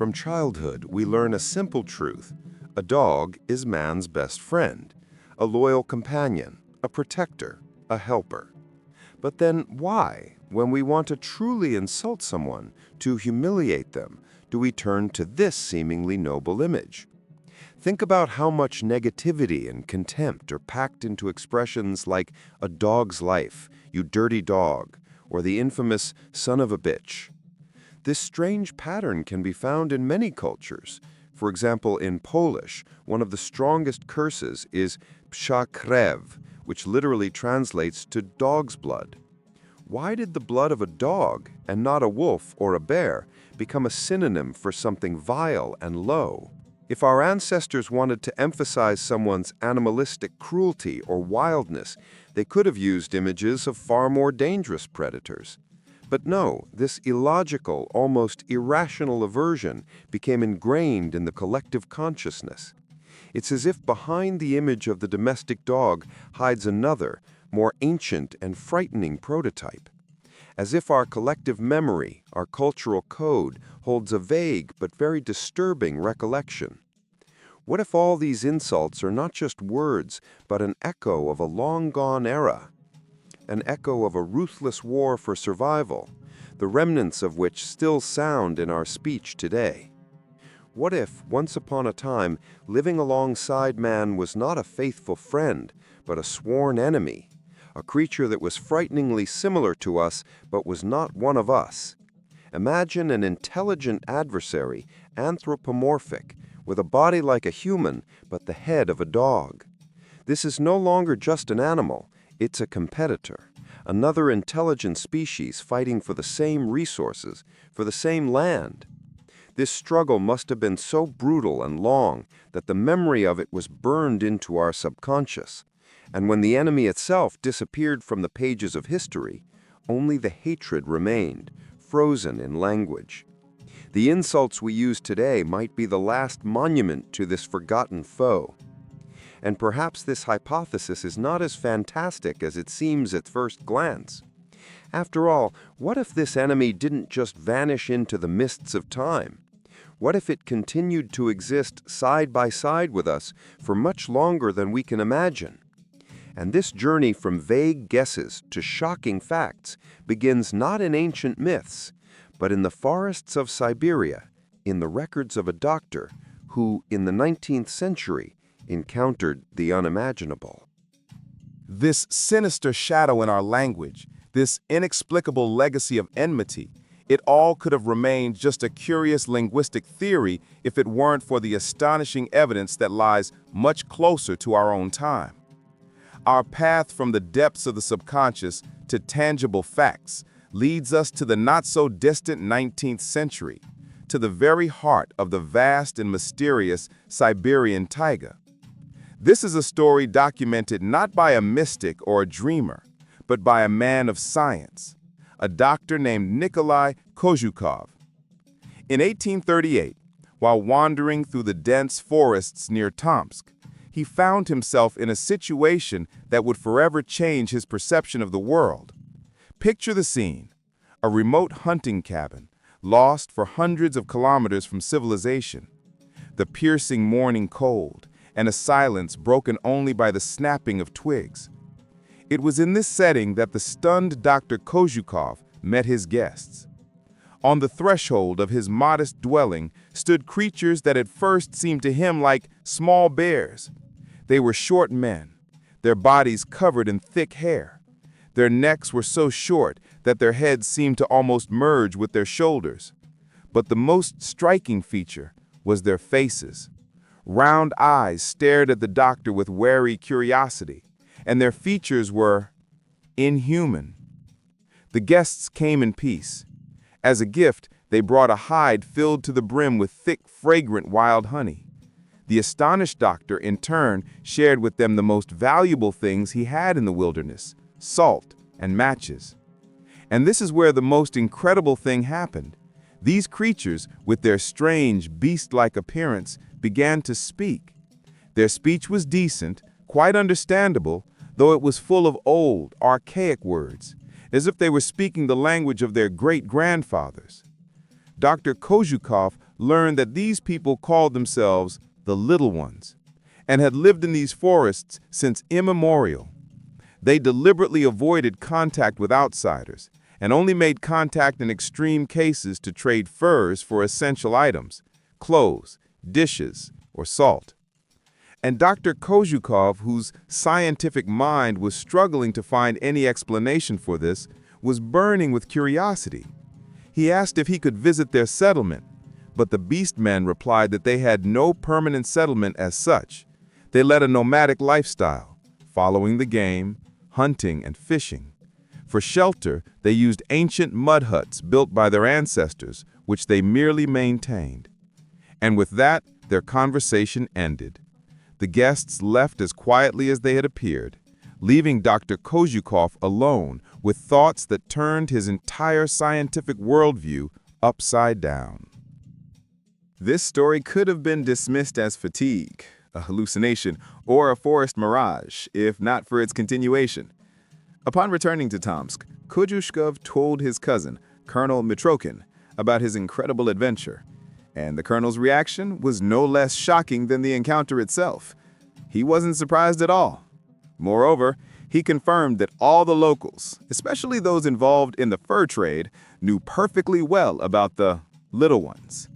From childhood, we learn a simple truth. A dog is man's best friend, a loyal companion, a protector, a helper. But then why, when we want to truly insult someone, to humiliate them, do we turn to this seemingly noble image? Think about how much negativity and contempt are packed into expressions like a dog's life, you dirty dog, or the infamous son of a bitch. This strange pattern can be found in many cultures. For example, in Polish, one of the strongest curses is psia krew, which literally translates to dog's blood. Why did the blood of a dog, and not a wolf or a bear, become a synonym for something vile and low? If our ancestors wanted to emphasize someone's animalistic cruelty or wildness, they could have used images of far more dangerous predators. But no, this illogical, almost irrational aversion became ingrained in the collective consciousness. It's as if behind the image of the domestic dog hides another, more ancient and frightening prototype. As if our collective memory, our cultural code, holds a vague but very disturbing recollection. What if all these insults are not just words, but an echo of a long-gone era? An echo of a ruthless war for survival, the remnants of which still sound in our speech today. What if, once upon a time, living alongside man was not a faithful friend, but a sworn enemy, a creature that was frighteningly similar to us, but was not one of us? Imagine an intelligent adversary, anthropomorphic, with a body like a human, but the head of a dog. This is no longer just an animal. It's a competitor, another intelligent species fighting for the same resources, for the same land. This struggle must have been so brutal and long that the memory of it was burned into our subconscious. And when the enemy itself disappeared from the pages of history, only the hatred remained, frozen in language. The insults we use today might be the last monument to this forgotten foe. And perhaps this hypothesis is not as fantastic as it seems at first glance. After all, what if this enemy didn't just vanish into the mists of time? What if it continued to exist side by side with us for much longer than we can imagine? And this journey from vague guesses to shocking facts begins not in ancient myths, but in the forests of Siberia, in the records of a doctor who, in the 19th century, encountered the unimaginable. This sinister shadow in our language, this inexplicable legacy of enmity, it all could have remained just a curious linguistic theory if it weren't for the astonishing evidence that lies much closer to our own time. Our path from the depths of the subconscious to tangible facts leads us to the not-so-distant 19th century, to the very heart of the vast and mysterious Siberian taiga. This is a story documented not by a mystic or a dreamer, but by a man of science, a doctor named Nikolai Kozhukov. In 1838, while wandering through the dense forests near Tomsk, he found himself in a situation that would forever change his perception of the world. Picture the scene: a remote hunting cabin, lost for hundreds of kilometers from civilization, the piercing morning cold, and a silence broken only by the snapping of twigs. It was in this setting that the stunned Dr. Kozhukov met his guests. On the threshold of his modest dwelling stood creatures that at first seemed to him like small bears. They were short men, their bodies covered in thick hair. Their necks were so short that their heads seemed to almost merge with their shoulders. But the most striking feature was their faces. Round eyes stared at the doctor with wary curiosity, and their features were inhuman. The guests came in peace. As a gift, they brought a hide filled to the brim with thick, fragrant wild honey. The astonished doctor, in turn, shared with them the most valuable things he had in the wilderness: salt and matches. And this is where the most incredible thing happened. These creatures, with their strange, beast-like appearance, began to speak. Their speech was decent, quite understandable, though it was full of old, archaic words, as if they were speaking the language of their great-grandfathers. Dr. Kozhukov learned that these people called themselves the Little Ones and had lived in these forests since immemorial. They deliberately avoided contact with outsiders and only made contact in extreme cases to trade furs for essential items, clothes, dishes, or salt. And Dr. Kozhukov, whose scientific mind was struggling to find any explanation for this, was burning with curiosity. He asked if he could visit their settlement, but the beast men replied that they had no permanent settlement as such. They led a nomadic lifestyle, following the game, hunting, and fishing. For shelter, they used ancient mud huts built by their ancestors, which they merely maintained. And with that, their conversation ended. The guests left as quietly as they had appeared, leaving Dr. Kozhukov alone with thoughts that turned his entire scientific worldview upside down. This story could have been dismissed as fatigue, a hallucination, or a forest mirage, if not for its continuation. Upon returning to Tomsk, Kuzhushkov told his cousin, Colonel Mitrokin, about his incredible adventure, and the colonel's reaction was no less shocking than the encounter itself. He wasn't surprised at all. Moreover, he confirmed that all the locals, especially those involved in the fur trade, knew perfectly well about the Little Ones.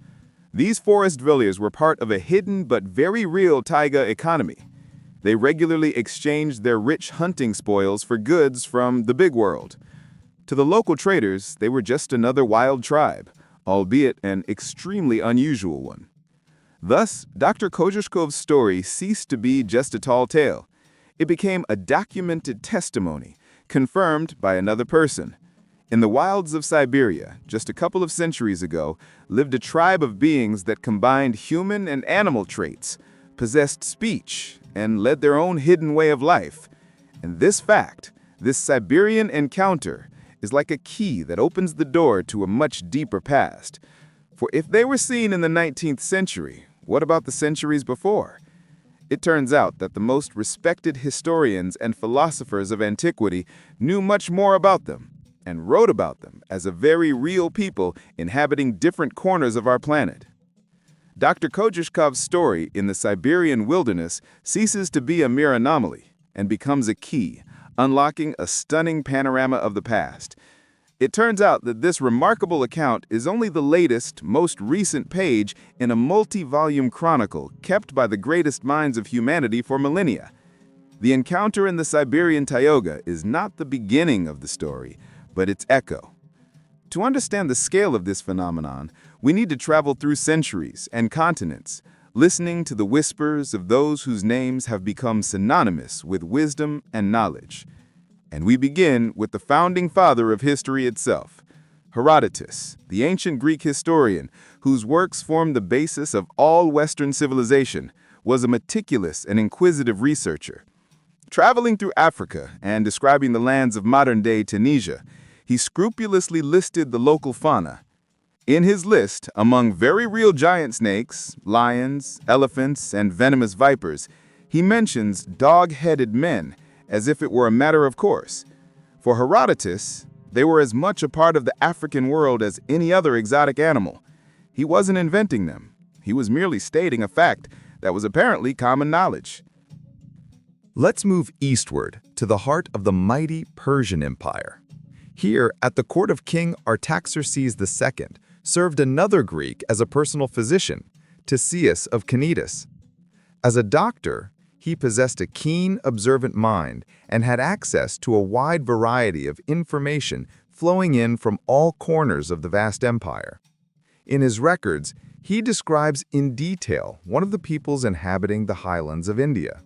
These forest villas were part of a hidden but very real taiga economy. They regularly exchanged their rich hunting spoils for goods from the big world. To the local traders, they were just another wild tribe, albeit an extremely unusual one. Thus, Dr. Kozhishkov's story ceased to be just a tall tale. It became a documented testimony, confirmed by another person. In the wilds of Siberia, just a couple of centuries ago, lived a tribe of beings that combined human and animal traits, possessed speech, and led their own hidden way of life. And this fact, this Siberian encounter, is like a key that opens the door to a much deeper past. For if they were seen in the 19th century, what about the centuries before? It turns out that the most respected historians and philosophers of antiquity knew much more about them and wrote about them as a very real people inhabiting different corners of our planet. Dr. Kozhishkov's story in the Siberian wilderness ceases to be a mere anomaly and becomes a key, unlocking a stunning panorama of the past. It turns out that this remarkable account is only the latest, most recent page in a multi-volume chronicle kept by the greatest minds of humanity for millennia. The encounter in the Siberian taiga is not the beginning of the story, but its echo. To understand the scale of this phenomenon, we need to travel through centuries and continents, listening to the whispers of those whose names have become synonymous with wisdom and knowledge. And we begin with the founding father of history itself, Herodotus, the ancient Greek historian whose works form the basis of all Western civilization, was a meticulous and inquisitive researcher. Traveling through Africa and describing the lands of modern-day Tunisia, he scrupulously listed the local fauna. In his list, among very real giant snakes, lions, elephants, and venomous vipers, he mentions dog-headed men, as if it were a matter of course. For Herodotus, they were as much a part of the African world as any other exotic animal. He wasn't inventing them. He was merely stating a fact that was apparently common knowledge. Let's move eastward to the heart of the mighty Persian Empire. Here, at the court of King Artaxerxes II, served another Greek as a personal physician, Ctesias of Cnidus. As a doctor, he possessed a keen, observant mind and had access to a wide variety of information flowing in from all corners of the vast empire. In his records, he describes in detail one of the peoples inhabiting the highlands of India.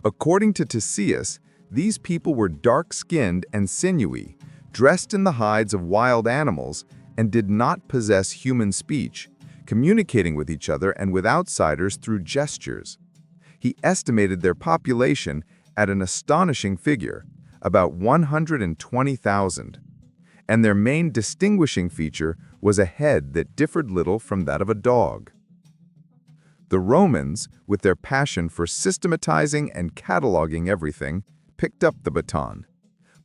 According to Ctesias, these people were dark-skinned and sinewy, dressed in the hides of wild animals, and did not possess human speech, communicating with each other and with outsiders through gestures. He estimated their population at an astonishing figure, about 120,000. And their main distinguishing feature was a head that differed little from that of a dog. The Romans, with their passion for systematizing and cataloging everything, picked up the baton.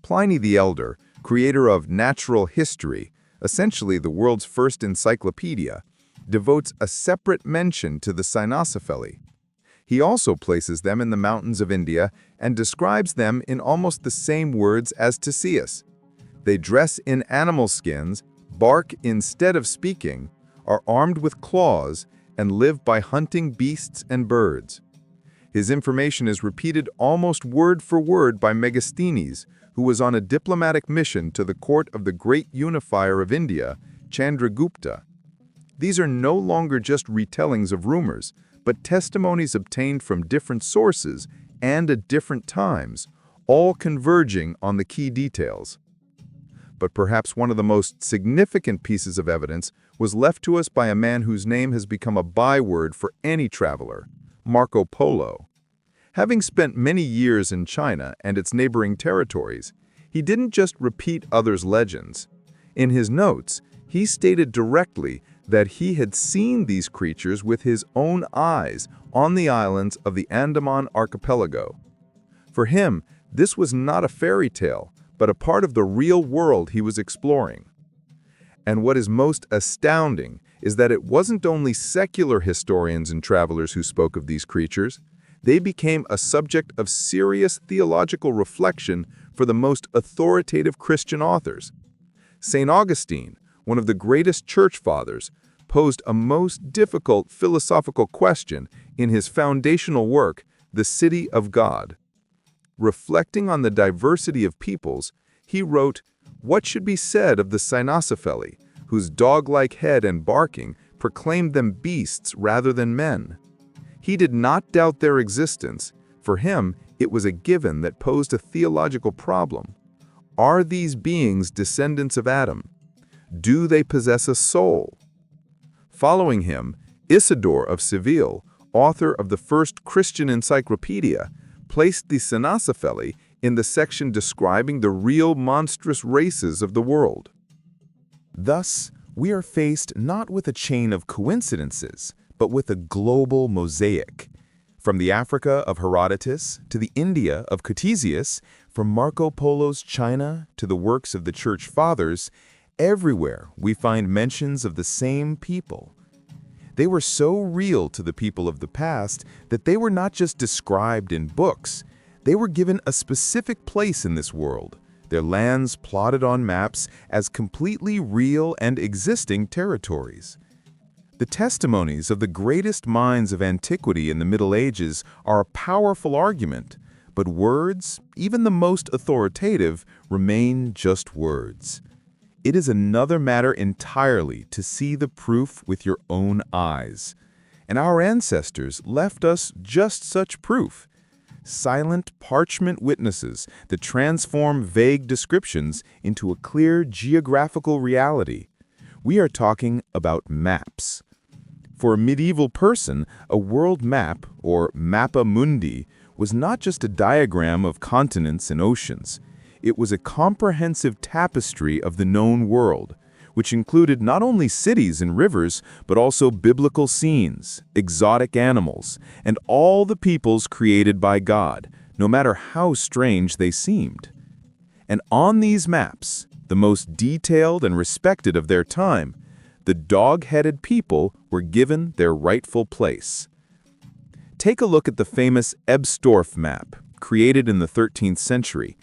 Pliny the Elder, creator of natural history, essentially the world's first encyclopedia, devotes a separate mention to the Cynocephaly. He also places them in the mountains of India and describes them in almost the same words as Theseus. They dress in animal skins, bark instead of speaking, are armed with claws, and live by hunting beasts and birds. His information is repeated almost word for word by Megasthenes, who was on a diplomatic mission to the court of the great unifier of India, Chandragupta. These are no longer just retellings of rumors, but testimonies obtained from different sources and at different times, all converging on the key details. But perhaps one of the most significant pieces of evidence was left to us by a man whose name has become a byword for any traveler, Marco Polo. Having spent many years in China and its neighboring territories, he didn't just repeat others' legends. In his notes, he stated directly that he had seen these creatures with his own eyes on the islands of the Andaman archipelago. For him, this was not a fairy tale, but a part of the real world he was exploring. And what is most astounding is that it wasn't only secular historians and travelers who spoke of these creatures. They became a subject of serious theological reflection for the most authoritative Christian authors. St. Augustine, one of the greatest church fathers, posed a most difficult philosophical question in his foundational work, The City of God. Reflecting on the diversity of peoples, he wrote, "What should be said of the Cynocephaly, whose dog-like head and barking proclaimed them beasts rather than men?" He did not doubt their existence. For him, it was a given that posed a theological problem. Are these beings descendants of Adam? Do they possess a soul? Following him, Isidore of Seville, author of the first Christian encyclopedia, placed the Cynocephaly in the section describing the real monstrous races of the world. Thus, we are faced not with a chain of coincidences, but with a global mosaic. From the Africa of Herodotus to the India of Ctesias, from Marco Polo's China to the works of the Church Fathers, everywhere we find mentions of the same people. They were so real to the people of the past that they were not just described in books. They were given a specific place in this world, their lands plotted on maps as completely real and existing territories. The testimonies of the greatest minds of antiquity in the Middle Ages are a powerful argument, but words, even the most authoritative, remain just words. It is another matter entirely to see the proof with your own eyes. And our ancestors left us just such proof. Silent parchment witnesses that transform vague descriptions into a clear geographical reality. We are talking about maps. For a medieval person, a world map, or mappa mundi, was not just a diagram of continents and oceans. It was a comprehensive tapestry of the known world, which included not only cities and rivers, but also biblical scenes, exotic animals, and all the peoples created by God, no matter how strange they seemed. And on these maps, the most detailed and respected of their time, the dog-headed people were given their rightful place. Take a look at the famous Ebstorf map, created in the 13th century.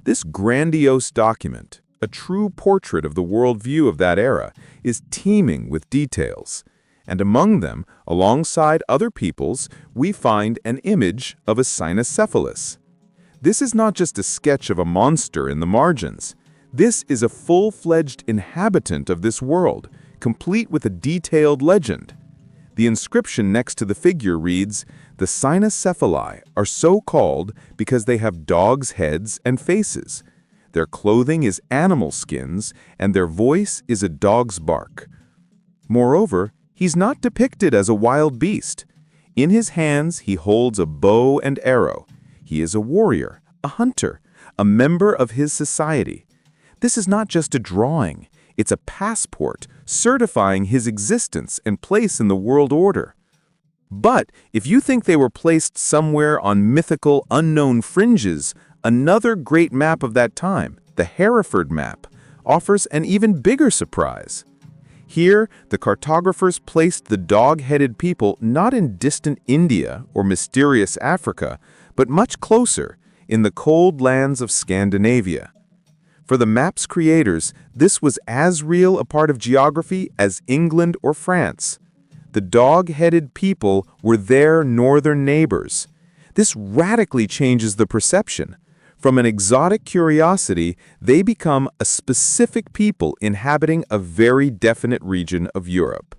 This grandiose document, a true portrait of the worldview of that era, is teeming with details. And among them, alongside other peoples, we find an image of a cynocephalus. This is not just a sketch of a monster in the margins. This is a full-fledged inhabitant of this world, complete with a detailed legend. The inscription next to the figure reads, "The Cynocephali are so called because they have dogs' heads and faces. Their clothing is animal skins, and their voice is a dog's bark." Moreover, he's not depicted as a wild beast. In his hands, he holds a bow and arrow. He is a warrior, a hunter, a member of his society. This is not just a drawing. It's a passport certifying his existence and place in the world order. But if you think they were placed somewhere on mythical, unknown fringes, another great map of that time, the Hereford map, offers an even bigger surprise. Here, the cartographers placed the dog-headed people not in distant India or mysterious Africa, but much closer, in the cold lands of Scandinavia. For the map's creators, this was as real a part of geography as England or France. The dog-headed people were their northern neighbors. This radically changes the perception. From an exotic curiosity, they become a specific people inhabiting a very definite region of Europe.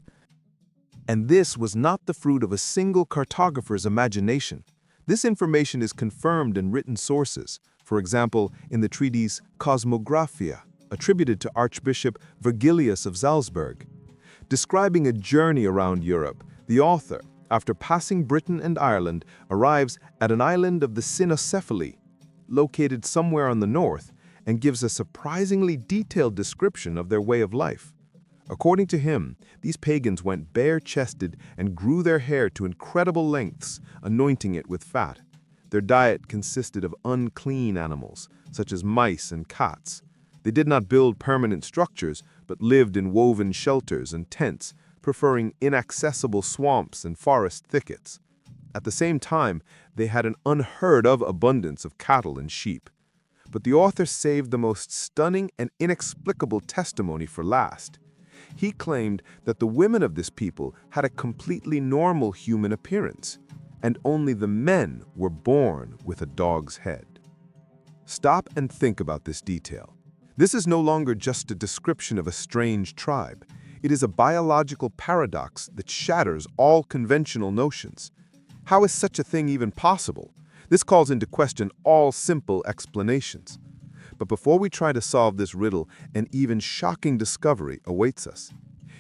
And this was not the fruit of a single cartographer's imagination. This information is confirmed in written sources, for example, in the treatise Cosmographia, attributed to Archbishop Virgilius of Salzburg. Describing a journey around Europe, the author, after passing Britain and Ireland, arrives at an island of the Cynocephaly, located somewhere on the north, and gives a surprisingly detailed description of their way of life. According to him, these pagans went bare-chested and grew their hair to incredible lengths, anointing it with fat. Their diet consisted of unclean animals, such as mice and cats. They did not build permanent structures, but lived in woven shelters and tents, preferring inaccessible swamps and forest thickets. At the same time, they had an unheard-of abundance of cattle and sheep. But the author saved the most stunning and inexplicable testimony for last. He claimed that the women of this people had a completely normal human appearance, and only the men were born with a dog's head. Stop and think about this detail. This is no longer just a description of a strange tribe. It is a biological paradox that shatters all conventional notions. How is such a thing even possible? This calls into question all simple explanations. But before we try to solve this riddle, an even shocking discovery awaits us.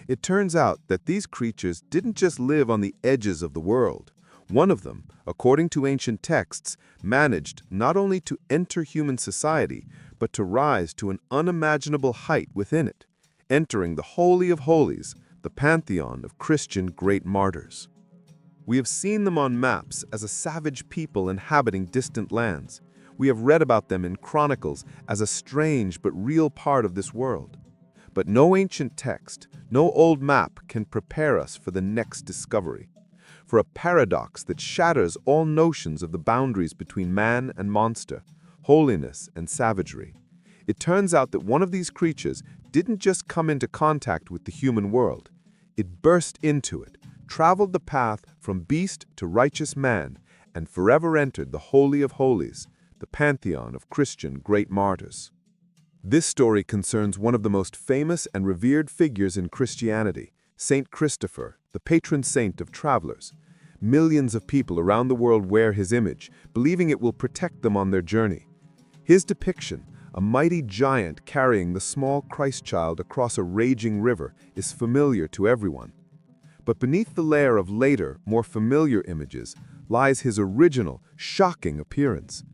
It turns out that these creatures didn't just live on the edges of the world. One of them, according to ancient texts, managed not only to enter human society, but to rise to an unimaginable height within it, entering the Holy of Holies, the pantheon of Christian great martyrs. We have seen them on maps as a savage people inhabiting distant lands. We have read about them in chronicles as a strange but real part of this world. But no ancient text, no old map can prepare us for the next discovery, for a paradox that shatters all notions of the boundaries between man and monster, holiness and savagery. It turns out that one of these creatures didn't just come into contact with the human world. It burst into it, traveled the path from beast to righteous man, and forever entered the Holy of Holies, the pantheon of Christian great martyrs. This story concerns one of the most famous and revered figures in Christianity, Saint Christopher, the patron saint of travelers. Millions of people around the world wear his image, believing it will protect them on their journey. His depiction, a mighty giant carrying the small Christ child across a raging river, is familiar to everyone. But beneath the layer of later, more familiar images, lies his original, shocking appearance.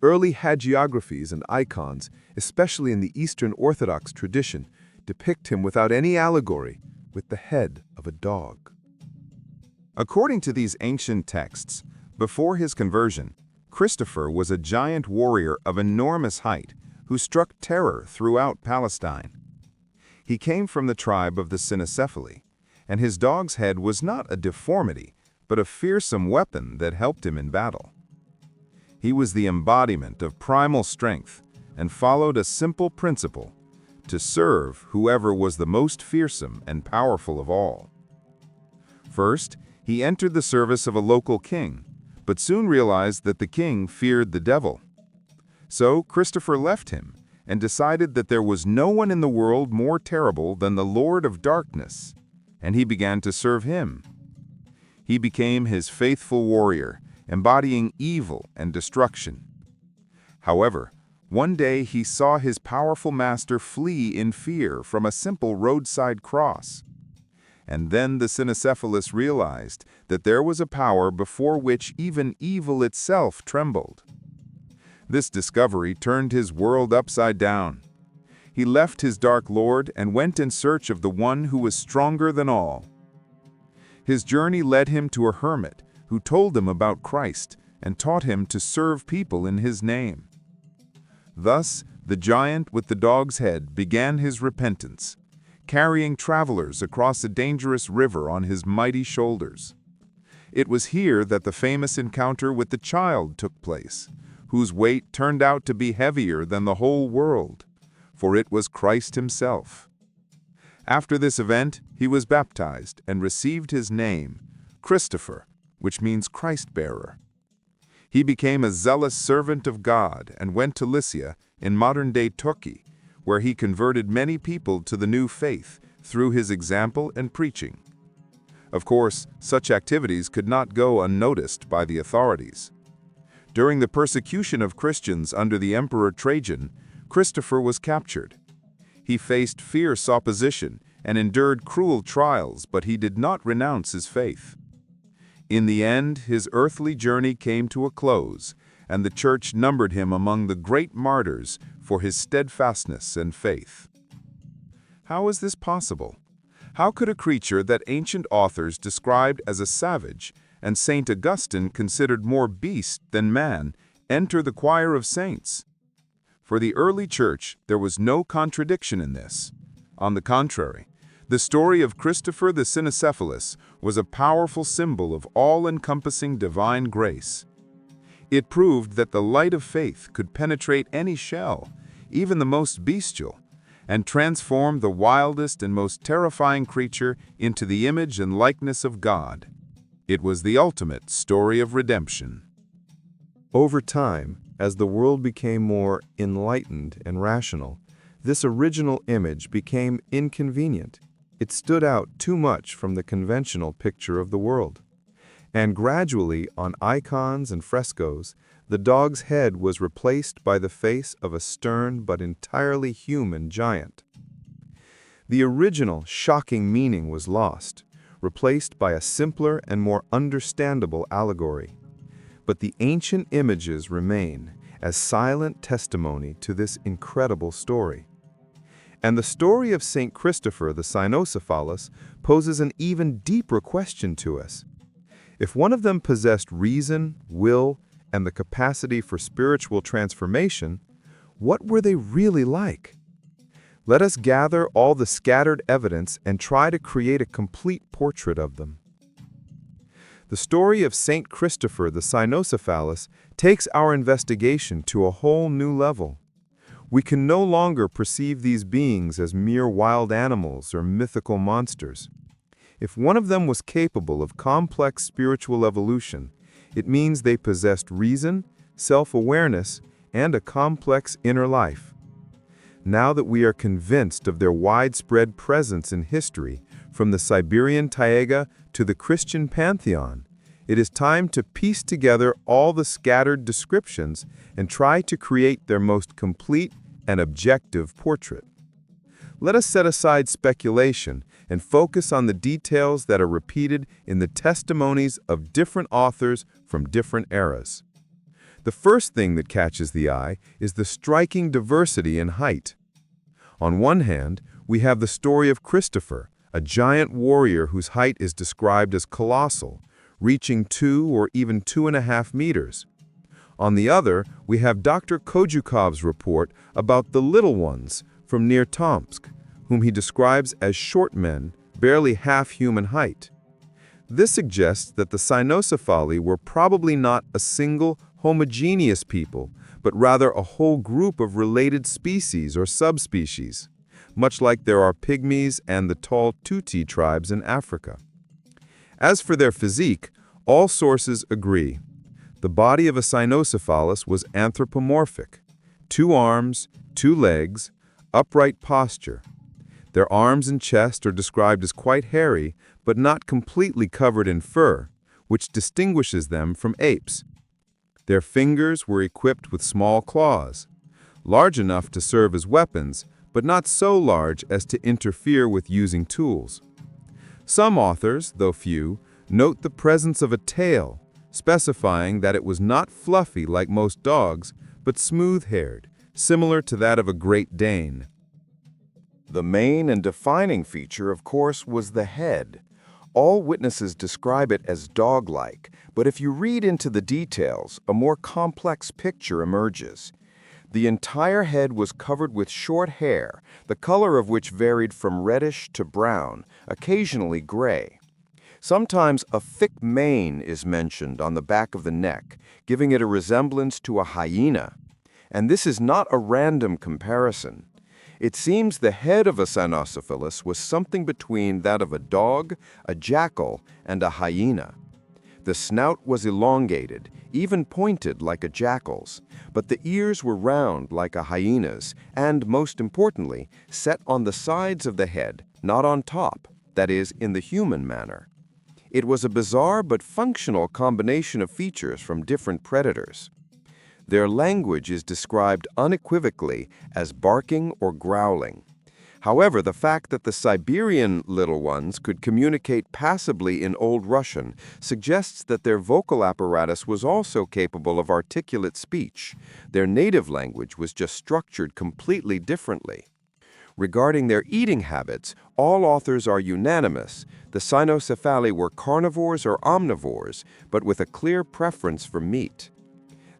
Early hagiographies and icons, especially in the Eastern Orthodox tradition, depict him without any allegory, with the head of a dog. According to these ancient texts, before his conversion, Christopher was a giant warrior of enormous height who struck terror throughout Palestine. He came from the tribe of the Cynocephaly, and his dog's head was not a deformity, but a fearsome weapon that helped him in battle. He was the embodiment of primal strength and followed a simple principle: to serve whoever was the most fearsome and powerful of all. First, he entered the service of a local king, but soon realized that the king feared the devil. So Christopher left him and decided that there was no one in the world more terrible than the Lord of Darkness, and he began to serve him. He became his faithful warrior, embodying evil and destruction. However, one day he saw his powerful master flee in fear from a simple roadside cross. And then the Cynocephalus realized that there was a power before which even evil itself trembled. This discovery turned his world upside down. He left his dark lord and went in search of the one who was stronger than all. His journey led him to a hermit who told him about Christ and taught him to serve people in his name. Thus, the giant with the dog's head began his repentance, carrying travelers across a dangerous river on his mighty shoulders. It was here that the famous encounter with the child took place, whose weight turned out to be heavier than the whole world, for it was Christ himself. After this event, he was baptized and received his name, Christopher, which means Christ-bearer. He became a zealous servant of God and went to Lycia in modern-day Turkey, where he converted many people to the new faith through his example and preaching. Of course, such activities could not go unnoticed by the authorities. During the persecution of Christians under the Emperor Trajan, Christopher was captured. He faced fierce opposition and endured cruel trials, but he did not renounce his faith. In the end, his earthly journey came to a close, and the Church numbered him among the great martyrs for his steadfastness and faith. How is this possible? How could a creature that ancient authors described as a savage and Saint Augustine considered more beast than man enter the choir of saints? For the early Church, there was no contradiction in this. On the contrary, the story of Christopher the Cynocephalus was a powerful symbol of all-encompassing divine grace. It proved that the light of faith could penetrate any shell, even the most bestial, and transform the wildest and most terrifying creature into the image and likeness of God. It was the ultimate story of redemption. Over time, as the world became more enlightened and rational, this original image became inconvenient. It stood out too much from the conventional picture of the world. And gradually, on icons and frescoes, the dog's head was replaced by the face of a stern but entirely human giant. The original shocking meaning was lost, replaced by a simpler and more understandable allegory. But the ancient images remain as silent testimony to this incredible story. And the story of St. Christopher the Cynocephalus poses an even deeper question to us. If one of them possessed reason, will, and the capacity for spiritual transformation, what were they really like? Let us gather all the scattered evidence and try to create a complete portrait of them. The story of St. Christopher the Cynocephalus takes our investigation to a whole new level. We can no longer perceive these beings as mere wild animals or mythical monsters. If one of them was capable of complex spiritual evolution, it means they possessed reason, self-awareness, and a complex inner life. Now that we are convinced of their widespread presence in history, from the Siberian taiga to the Christian pantheon, it is time to piece together all the scattered descriptions and try to create their most complete and objective portrait. Let us set aside speculation and focus on the details that are repeated in the testimonies of different authors from different eras. The first thing that catches the eye is the striking diversity in height. On one hand, we have the story of Christopher, a giant warrior whose height is described as colossal, reaching 2 or even 2.5 meters. On the other, we have Dr. Kojukov's report about the little ones from near Tomsk, whom he describes as short men, barely half human height. This suggests that the Cynocephaly were probably not a single homogeneous people, but rather a whole group of related species or subspecies, much like there are pygmies and the tall Tuti tribes in Africa. As for their physique, all sources agree. The body of a Cynocephalus was anthropomorphic: 2 arms, 2 legs, upright posture. Their arms and chest are described as quite hairy, but not completely covered in fur, which distinguishes them from apes. Their fingers were equipped with small claws, large enough to serve as weapons, but not so large as to interfere with using tools. Some authors, though few, note the presence of a tail, specifying that it was not fluffy like most dogs, but smooth-haired, similar to that of a Great Dane. The main and defining feature, of course, was the head. All witnesses describe it as dog-like, but if you read into the details, a more complex picture emerges. The entire head was covered with short hair, the color of which varied from reddish to brown, occasionally gray. Sometimes a thick mane is mentioned on the back of the neck, giving it a resemblance to a hyena. And this is not a random comparison. It seems the head of a Cynocephalus was something between that of a dog, a jackal, and a hyena. The snout was elongated, even pointed like a jackal's, but the ears were round like a hyena's and, most importantly, set on the sides of the head, not on top, that is, in the human manner. It was a bizarre but functional combination of features from different predators. Their language is described unequivocally as barking or growling. However, the fact that the Siberian little ones could communicate passably in Old Russian suggests that their vocal apparatus was also capable of articulate speech. Their native language was just structured completely differently. Regarding their eating habits, all authors are unanimous. The Cynocephaly were carnivores or omnivores, but with a clear preference for meat.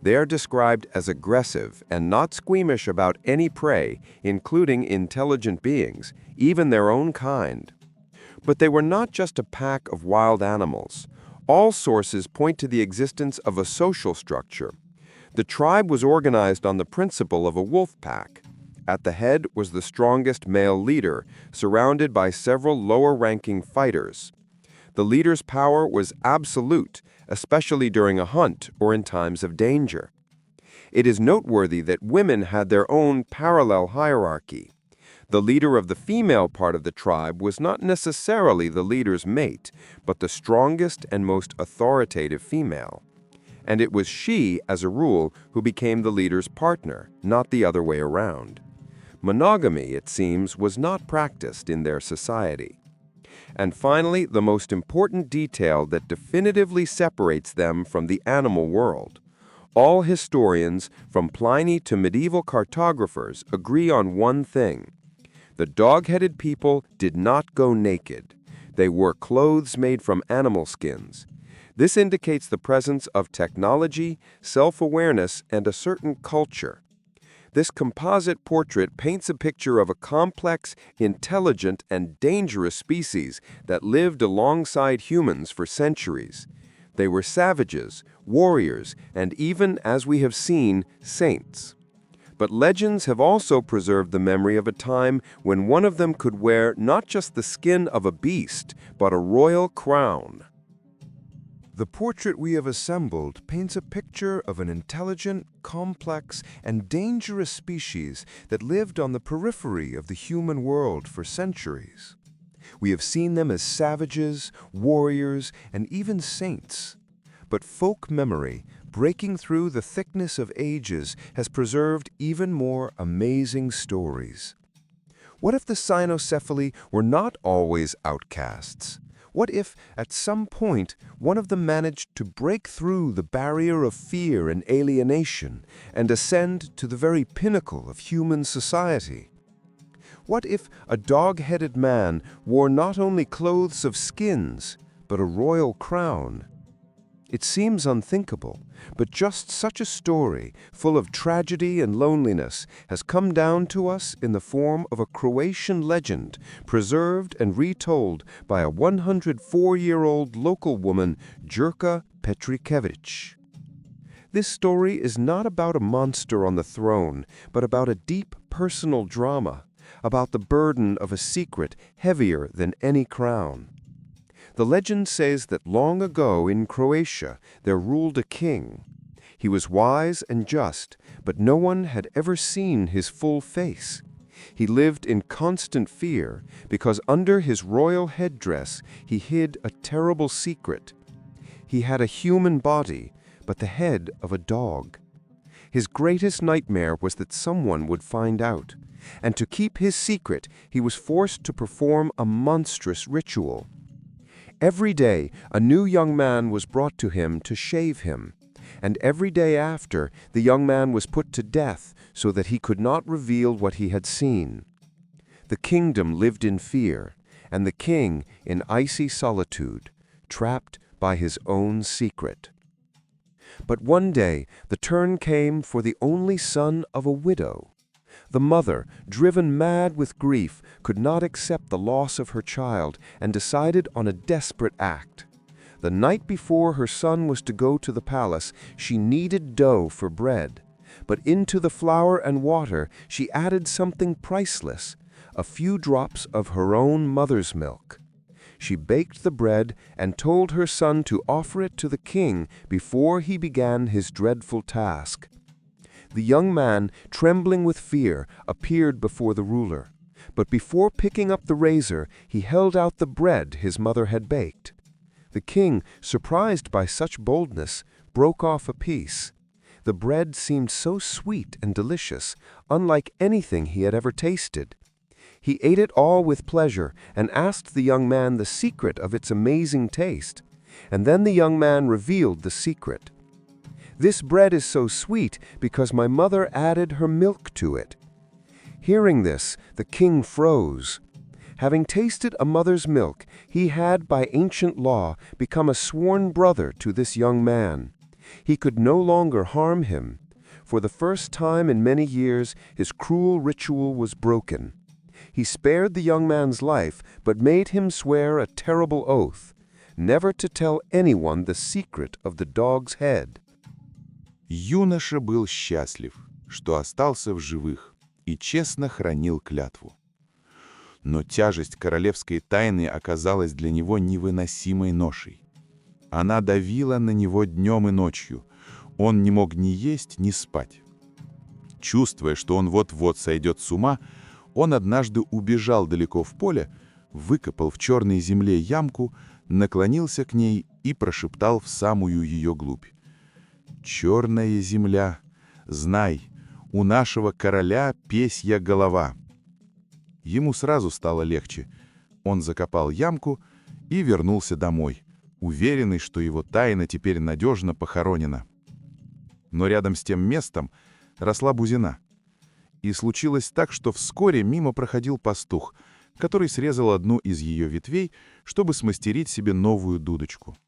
They are described as aggressive and not squeamish about any prey, including intelligent beings, even their own kind. But they were not just a pack of wild animals. All sources point to the existence of a social structure. The tribe was organized on the principle of a wolf pack. At the head was the strongest male leader, surrounded by several lower-ranking fighters. The leader's power was absolute, especially during a hunt or in times of danger. It is noteworthy that women had their own parallel hierarchy. The leader of the female part of the tribe was not necessarily the leader's mate, but the strongest and most authoritative female. And it was she, as a rule, who became the leader's partner, not the other way around. Monogamy, it seems, was not practiced in their society. And finally, the most important detail that definitively separates them from the animal world. All historians, from Pliny to medieval cartographers, agree on one thing. The dog-headed people did not go naked. They wore clothes made from animal skins. This indicates the presence of technology, self-awareness, and a certain culture. This composite portrait paints a picture of a complex, intelligent, and dangerous species that lived alongside humans for centuries. They were savages, warriors, and even, as we have seen, saints. But legends have also preserved the memory of a time when one of them could wear not just the skin of a beast, but a royal crown. The portrait we have assembled paints a picture of an intelligent, complex, and dangerous species that lived on the periphery of the human world for centuries. We have seen them as savages, warriors, and even saints. But folk memory, breaking through the thickness of ages, has preserved even more amazing stories. What if the Cynocephaly were not always outcasts? What if, at some point, one of them managed to break through the barrier of fear and alienation and ascend to the very pinnacle of human society? What if a dog-headed man wore not only clothes of skins, but a royal crown? It seems unthinkable, but just such a story, full of tragedy and loneliness, has come down to us in the form of a Croatian legend, preserved and retold by a 104-year-old local woman, Jurka Petrikević. This story is not about a monster on the throne, but about a deep personal drama, about the burden of a secret heavier than any crown. The legend says that long ago in Croatia there ruled a king. He was wise and just, but no one had ever seen his full face. He lived in constant fear because under his royal headdress he hid a terrible secret. He had a human body, but the head of a dog. His greatest nightmare was that someone would find out, and to keep his secret he was forced to perform a monstrous ritual. Every day, a new young man was brought to him to shave him, and every day after, the young man was put to death so that he could not reveal what he had seen. The kingdom lived in fear, and the king in icy solitude, trapped by his own secret. But one day the turn came for the only son of a widow. The mother, driven mad with grief, could not accept the loss of her child and decided on a desperate act. The night before her son was to go to the palace, she kneaded dough for bread. But into the flour and water she added something priceless, a few drops of her own mother's milk. She baked the bread and told her son to offer it to the king before he began his dreadful task. The young man, trembling with fear, appeared before the ruler. But before picking up the razor, he held out the bread his mother had baked. The king, surprised by such boldness, broke off a piece. The bread seemed so sweet and delicious, unlike anything he had ever tasted. He ate it all with pleasure and asked the young man the secret of its amazing taste. And then the young man revealed the secret. "This bread is so sweet because my mother added her milk to it." Hearing this, the king froze. Having tasted a mother's milk, he had, by ancient law, become a sworn brother to this young man. He could no longer harm him. For the first time in many years, his cruel ritual was broken. He spared the young man's life, but made him swear a terrible oath, never to tell anyone the secret of the dog's head. Юноша был счастлив, что остался в живых, и честно хранил клятву. Но тяжесть королевской тайны оказалась для него невыносимой ношей. Она давила на него днем и ночью. Он не мог ни есть, ни спать. Чувствуя, что он вот-вот сойдет с ума, он однажды убежал далеко в поле, выкопал в черной земле ямку, наклонился к ней и прошептал в самую ее глубь: «Черная земля, знай, у нашего короля песья голова». Ему сразу стало легче. Он закопал ямку и вернулся домой, уверенный, что его тайна теперь надежно похоронена. Но рядом с тем местом росла бузина. И случилось так, что вскоре мимо проходил пастух, который срезал одну из ее ветвей, чтобы смастерить себе новую дудочку.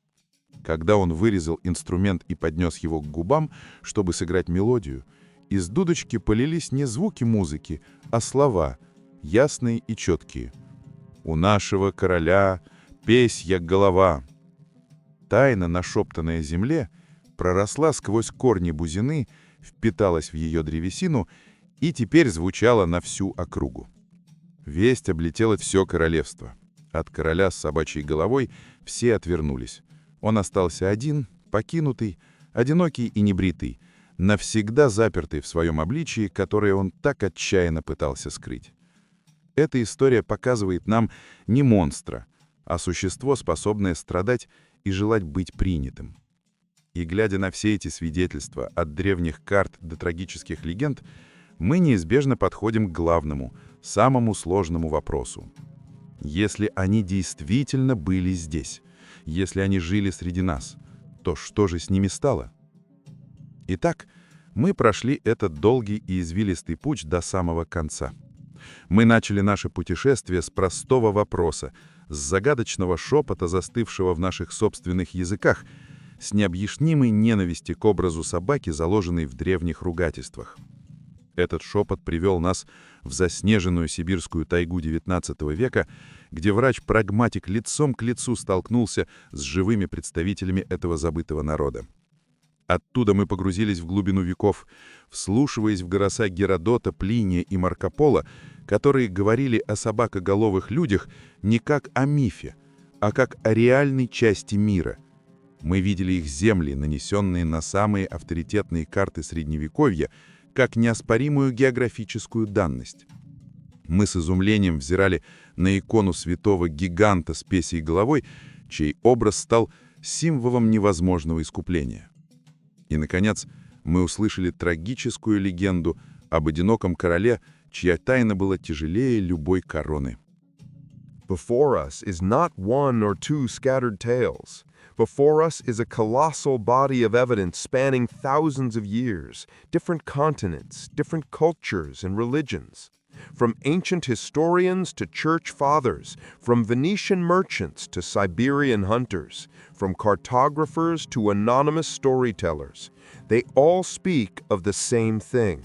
Когда он вырезал инструмент и поднес его к губам, чтобы сыграть мелодию, из дудочки полились не звуки музыки, а слова, ясные и четкие. «У нашего короля песья голова». Тайна, нашептанная земле, проросла сквозь корни бузины, впиталась в ее древесину и теперь звучала на всю округу. Весть облетела все королевство. От короля с собачьей головой все отвернулись. Он остался один, покинутый, одинокий и небритый, навсегда запертый в своем обличии, которое он так отчаянно пытался скрыть. Эта история показывает нам не монстра, а существо, способное страдать и желать быть принятым. И глядя на все эти свидетельства, от древних карт до трагических легенд, мы неизбежно подходим к главному, самому сложному вопросу. Если они действительно были здесь, если они жили среди нас, то что же с ними стало? Итак, мы прошли этот долгий и извилистый путь до самого конца. Мы начали наше путешествие с простого вопроса, с загадочного шепота, застывшего в наших собственных языках, с необъяснимой ненависти к образу собаки, заложенной в древних ругательствах. Этот шепот привел нас в заснеженную сибирскую тайгу XIX века, где врач-прагматик лицом к лицу столкнулся с живыми представителями этого забытого народа. Оттуда мы погрузились в глубину веков, вслушиваясь в голоса Геродота, Плиния и Марко Поло, которые говорили о собакоголовых людях не как о мифе, а как о реальной части мира. Мы видели их земли, нанесенные на самые авторитетные карты Средневековья, как неоспоримую географическую данность. Мы с изумлением взирали на икону святого гиганта с песей головой, чей образ стал символом невозможного искупления. И, наконец, мы услышали трагическую легенду об одиноком короле, чья тайна была тяжелее любой короны. Before us is not one or two scattered tales. Before us is a colossal body of evidence spanning thousands of years, different continents, different cultures and religions. From ancient historians to church fathers, from Venetian merchants to Siberian hunters, from cartographers to anonymous storytellers, they all speak of the same thing.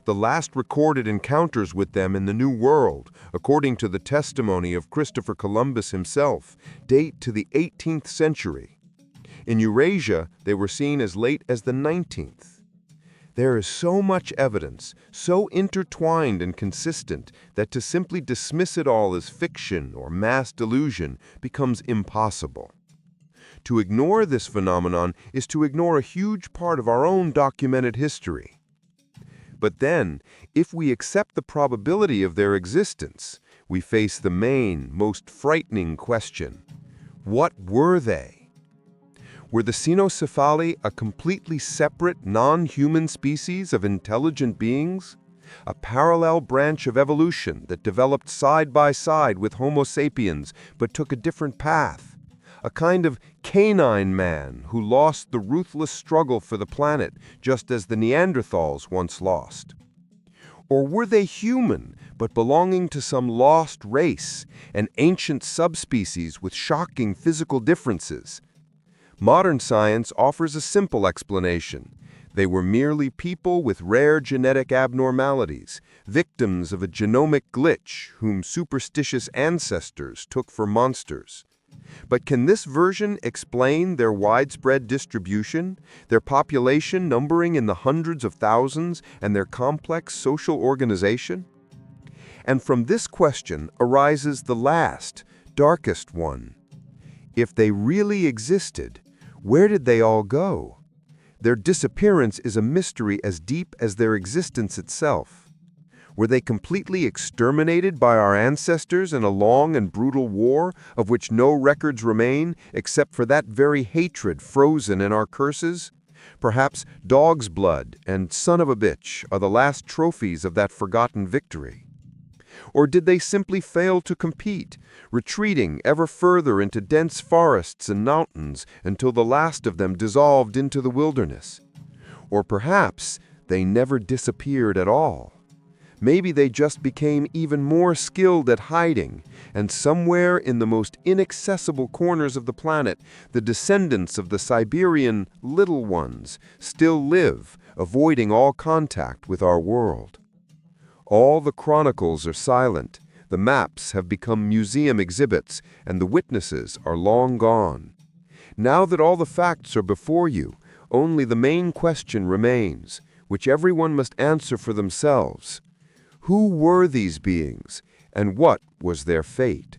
The last recorded encounters with them in the New World, according to the testimony of Christopher Columbus himself, date to the 18th century. In Eurasia, they were seen as late as the 19th. There is so much evidence, so intertwined and consistent, that to simply dismiss it all as fiction or mass delusion becomes impossible. To ignore this phenomenon is to ignore a huge part of our own documented history. But then, if we accept the probability of their existence, we face the main, most frightening question. What were they? Were the Cynocephaly a completely separate, non-human species of intelligent beings? A parallel branch of evolution that developed side by side with Homo sapiens but took a different path? A kind of canine man who lost the ruthless struggle for the planet just as the Neanderthals once lost? Or were they human, but belonging to some lost race, an ancient subspecies with shocking physical differences? Modern science offers a simple explanation. They were merely people with rare genetic abnormalities, victims of a genomic glitch whom superstitious ancestors took for monsters. But can this version explain their widespread distribution, their population numbering in the hundreds of thousands, and their complex social organization? And from this question arises the last, darkest one. If they really existed, where did they all go? Their disappearance is a mystery as deep as their existence itself. Were they completely exterminated by our ancestors in a long and brutal war, of which no records remain except for that very hatred frozen in our curses? Perhaps dog's blood and son of a bitch are the last trophies of that forgotten victory. Or did they simply fail to compete, retreating ever further into dense forests and mountains until the last of them dissolved into the wilderness? Or perhaps they never disappeared at all. Maybe they just became even more skilled at hiding, and somewhere in the most inaccessible corners of the planet, the descendants of the Siberian little ones still live, avoiding all contact with our world. All the chronicles are silent, the maps have become museum exhibits, and the witnesses are long gone. Now that all the facts are before you, only the main question remains, which everyone must answer for themselves. Who were these beings, and what was their fate?